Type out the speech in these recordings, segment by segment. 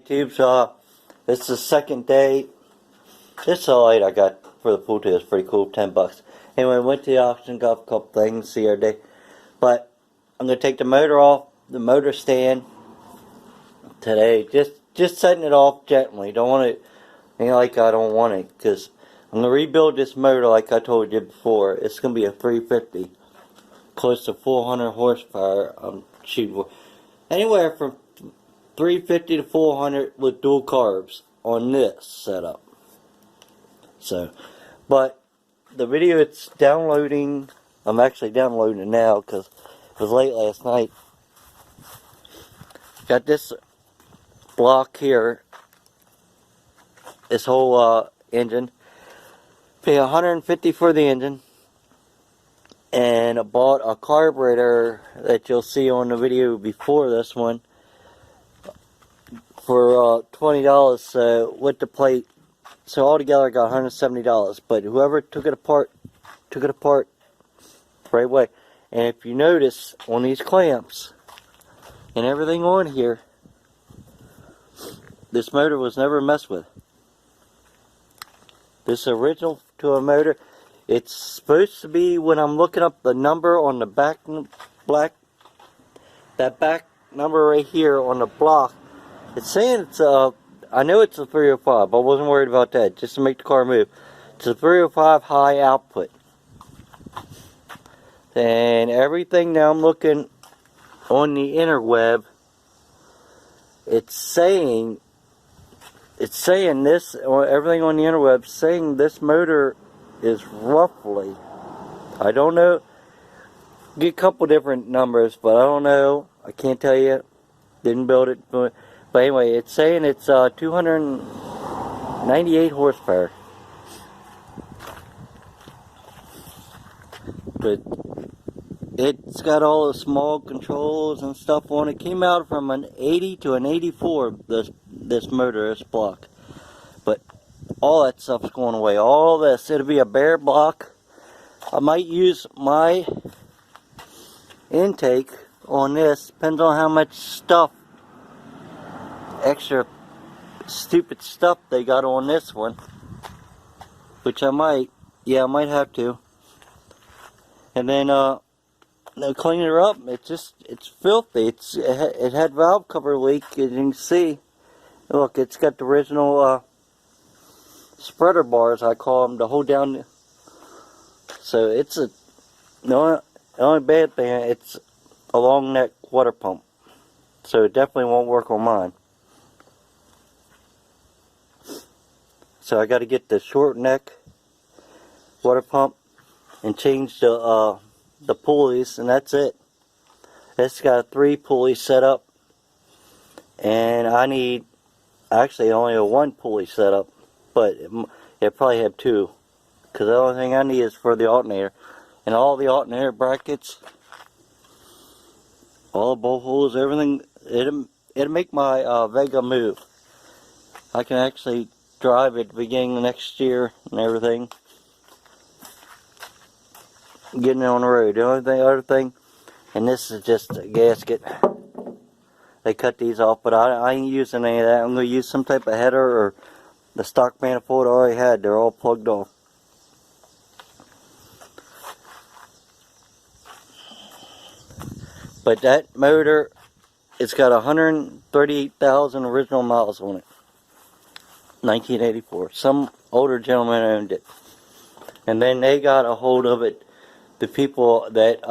Tubes, this is the second day. This light I got for the pool too is pretty cool, $10. Anyway, went to the auction, got a couple things the other day. But I'm gonna take the motor off, the motor stand today. Just setting it off gently. Don't want it, like I don't want it, because I'm gonna rebuild this motor like I told you before. It's gonna be a 350, close to 400 horsepower. Shooting anywhere from 350 to 400 with dual carbs on this setup. So, but the video it's downloading, I'm actually downloading it now because it was late last night. Got this block here, this whole engine. Pay $150 for the engine, and I bought a carburetor that you'll see on the video before this one for $20, so with the plate, so altogether I got $170. But whoever took it apart right away. And if you notice on these clamps and everything on here, this motor was never messed with. This is original to a motor. It's supposed to be, when I'm looking up the number on the back that back number right here on the block, it's saying it's I know it's a 305. I wasn't worried about that, just to make the car move. It's a 305 high output. And everything now I'm looking on the interweb, it's saying this, or everything on the interweb saying this motor is roughly, I don't know, get a couple different numbers, but I don't know, I can't tell you, didn't build it, but anyway, it's saying it's 298 horsepower. But it's got all the small controls and stuff on it. Came out from an 80 to an 84, this motor, this block. But all that stuff's going away. All this, it'll be a bare block. I might use my intake on this, depends on how much stuff, extra stupid stuff they got on this one, which I might have to. And then clean her up. It's filthy. It had valve cover leak, as you can see. Look, it's got the original spreader bars, I call them, to hold down. So it's the only bad thing, it's a long neck water pump. So it definitely won't work on mine. So I got to get the short neck water pump and change the pulleys, and that's it. It's got 3 pulleys set up, and I need actually only a 1 pulley set up, but it probably have 2, because the only thing I need is for the alternator, and all the alternator brackets, all the bolt holes, everything. It'll make my Vega move. I can actually drive at the beginning of next year and everything. Getting it on the road. The other thing, and this is just a gasket. They cut these off, but I ain't using any of that. I'm going to use some type of header or the stock manifold I already had. They're all plugged off. But that motor, it's got 138,000 original miles on it. 1984. Some older gentleman owned it. And then they got a hold of it. The people that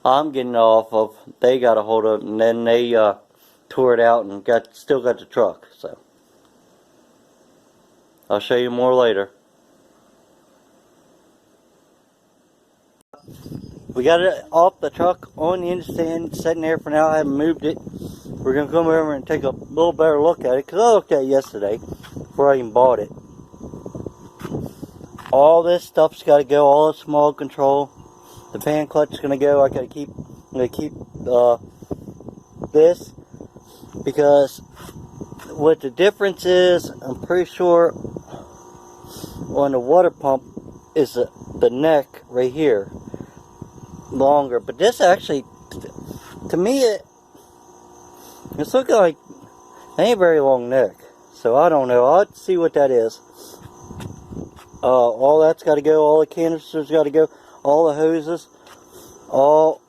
I'm getting off of, they got a hold of it, and then they tore it out and still got the truck. So I'll show you more later. We got it off the truck on the engine stand, sitting there for now. I haven't moved it. We're gonna come over and take a little better look at it, because I looked at it yesterday before I even bought it. All this stuff's got to go. All the small control, the fan clutch is going to go. I'm going to keep this, because what the difference is, I'm pretty sure on the water pump is the neck right here longer. But this actually, to me, it's looking like Ain't very long neck, so I don't know. I'll see what that is. All that's got to go. All the canisters got to go. All the hoses, all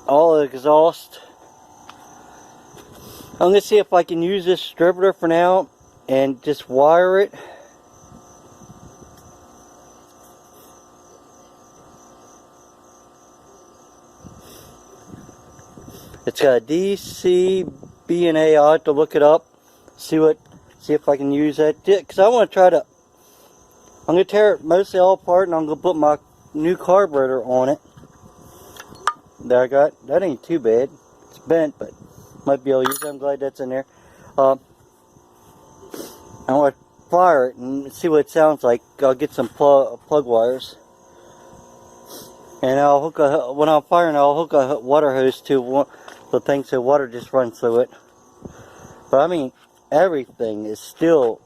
the exhaust. I'm gonna see if I can use this distributor for now and just wire it. It's got a DC B&A. I'll have to look it up, see if I can use that. Because I want to try to. I'm gonna tear it mostly all apart, and I'm gonna put my new carburetor on it. That I got. That ain't too bad. It's bent, but might be able to use it. I'm glad that's in there. I want to fire it and see what it sounds like. I'll get some plug wires, and I'll hook when I'm firing, I'll hook a water hose to the thing so water just runs through it. But I mean, everything is still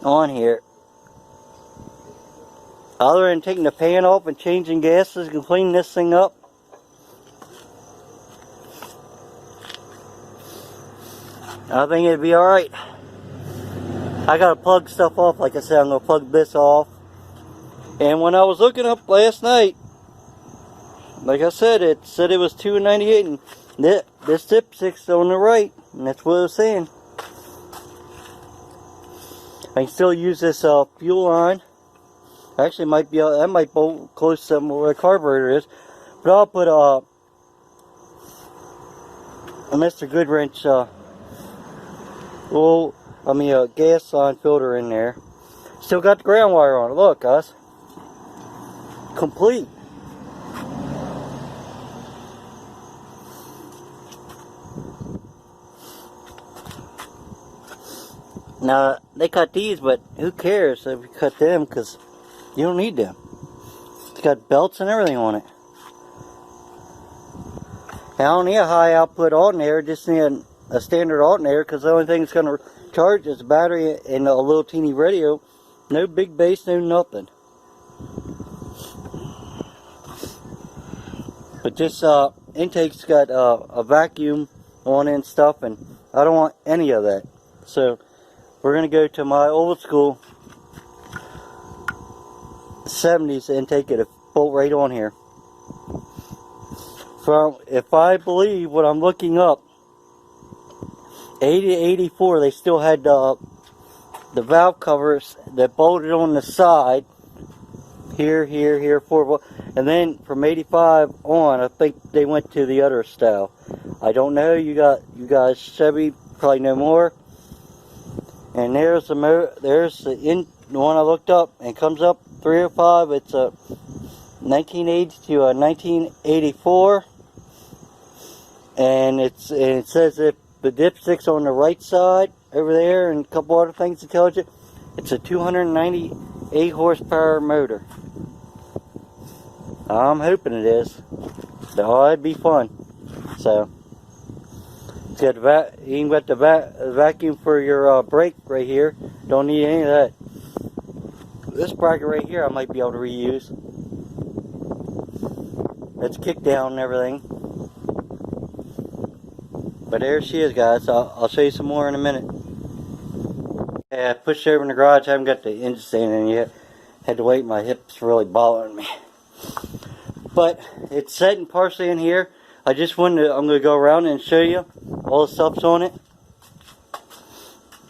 on here. Other than taking the pan off and changing gases and cleaning this thing up. I think it'd be alright. I gotta plug stuff off. Like I said, I'm gonna plug this off. And when I was looking up last night, like I said, it said it was $2.98, and this dipstick's on the right, and that's what it was saying. I can still use this fuel line. Actually, might be that might bolt close to where the carburetor is, but I'll put a Mr. Goodwrench a gas line filter in there. Still got the ground wire on it. Look, guys, complete. Now, they cut these, but who cares if you cut them, because you don't need them. It's got belts and everything on it. And I don't need a high output alternator, just need a standard alternator, because the only thing that's going to charge is a battery and a little teeny radio. No big bass, no nothing. But this intake's got a vacuum on it and stuff, and I don't want any of that. So we're going to go to my old school 70s intake it, bolt right on here. From, if I believe what I'm looking up, 80 to 84, they still had the valve covers that bolted on the side. Here, 4, and then from 85 on, I think they went to the other style. I don't know. You guys Chevy probably know more. And there's the one I looked up, and it comes up 305. It's a 1980 to a 1984, and it says that the dipstick's on the right side over there, and a couple other things that tells you it's a 298 horsepower motor. I'm hoping it is. Oh, it'd be fun. So it's got you got the vacuum for your brake right here. Don't need any of that. This bracket right here I might be able to reuse. That's kick down and everything. But there she is, guys. I'll show you some more in a minute. Yeah, I pushed over in the garage. I haven't got the engine stand in yet. Had to wait. My hips really bothering me. But it's setting partially in here. I'm going to go around and show you all the stuff's on it.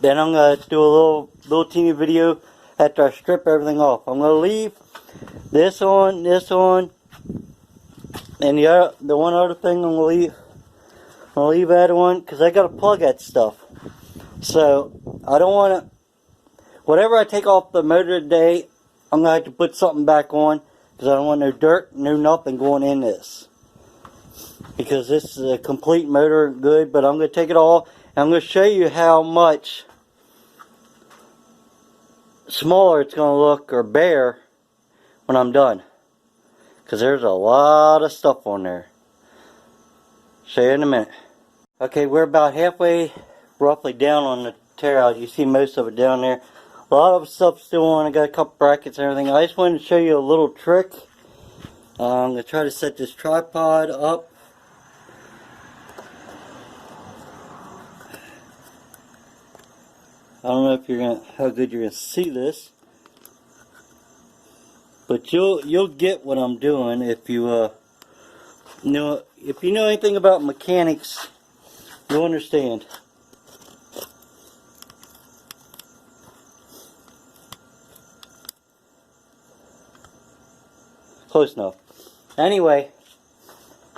Then I'm going to do a little teeny video after I strip everything off. I'm going to leave this on, and the one other thing I'm going to leave that on, because I got to plug that stuff. So I don't want to, whatever I take off the motor today, I'm going to have to put something back on, because I don't want no dirt, no nothing going in this. Because this is a complete motor, good, but I'm going to take it all, and I'm going to show you how much smaller it's going to look, or bare, when I'm done. Because there's a lot of stuff on there. Show you in a minute. Okay, we're about halfway, roughly, down on the tear out. You see most of it down there. A lot of stuff still on. I got a couple brackets and everything. I just wanted to show you a little trick. I'm going to try to set this tripod up. I don't know if you're gonna how good you're gonna see this, but you'll get what I'm doing if you know if you know anything about mechanics. You'll understand. Close enough. Anyway,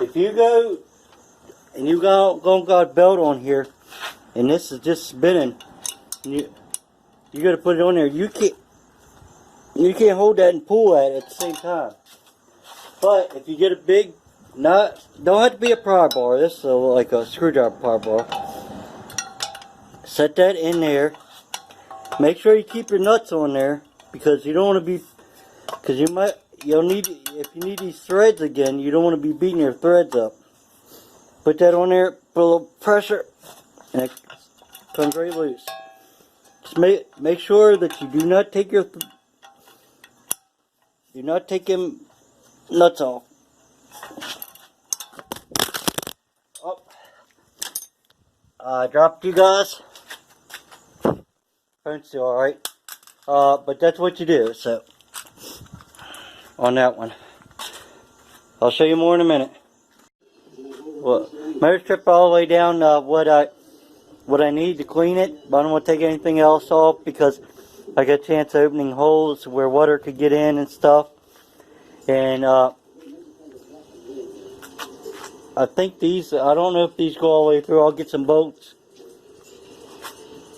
if you go and you got a belt on here, and this is just spinning, and you got to put it on there. You can't hold that and pull that at the same time. But if you get a big nut, don't have to be a pry bar. This is like a screwdriver pry bar. Set that in there. Make sure you keep your nuts on there because you don't want to be, because you'll need, if you need these threads again, you don't want to be beating your threads up. Put that on there, put a little pressure, and it comes right loose. Just make sure that you do not take your them nuts off. Oh, I dropped you guys. Phone's still alright. But that's what you do. So on that one, I'll show you more in a minute. Well, motor strip all the way down what I need to clean it, but I don't want to take anything else off because I got a chance of opening holes where water could get in and stuff. And I think these, I don't know if these go all the way through. I'll get some bolts.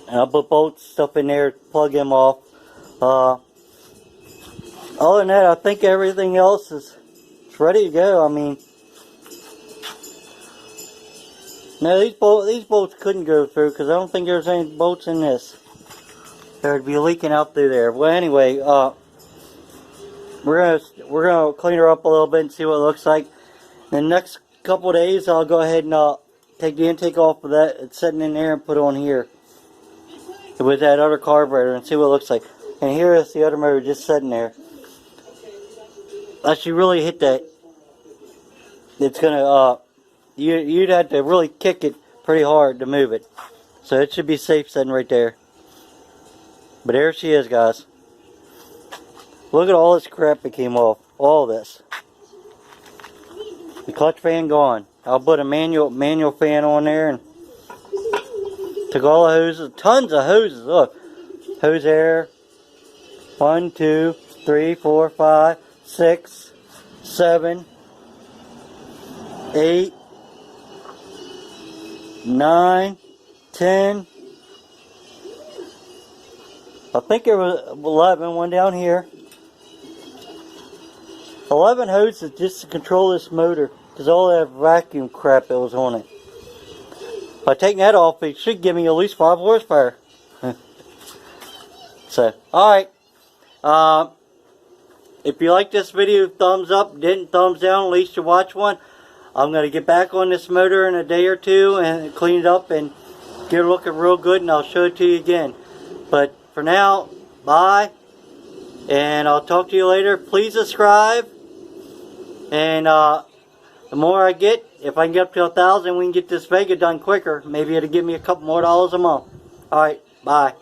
And I'll put bolts, stuff in there, plug them off. Other than that, I think everything else is ready to go. I mean, no, these bolts couldn't go through because I don't think there's any bolts in this. There'd be leaking out through there. Well, anyway, we're gonna clean her up a little bit and see what it looks like. In the next couple of days, I'll go ahead and take the intake off of that. It's sitting in there and put it on here with that other carburetor and see what it looks like. And here is the other motor just sitting there. Unless you really hit that, it's gonna you'd have to really kick it pretty hard to move it. So it should be safe sitting right there. But there she is, guys. Look at all this crap that came off. All this. The clutch fan gone. I'll put a manual fan on there and took all the hoses, tons of hoses. Look, hose air. 1, 2, 3, 4, 5, 6, 7, 8, 9, 10. I think there was 11. One down here. 11 hoses just to control this motor because all that vacuum crap that was on it. By taking that off, it should give me at least 5 horsepower. So, alright. If you like this video, thumbs up. Didn't, thumbs down. At least you watch one. I'm going to get back on this motor in a day or two and clean it up and get it looking real good, and I'll show it to you again. But for now, bye. And I'll talk to you later. Please subscribe. And the more I get, if I can get up to 1,000, we can get this Vega done quicker. Maybe it'll give me a couple more dollars a month. Alright, bye.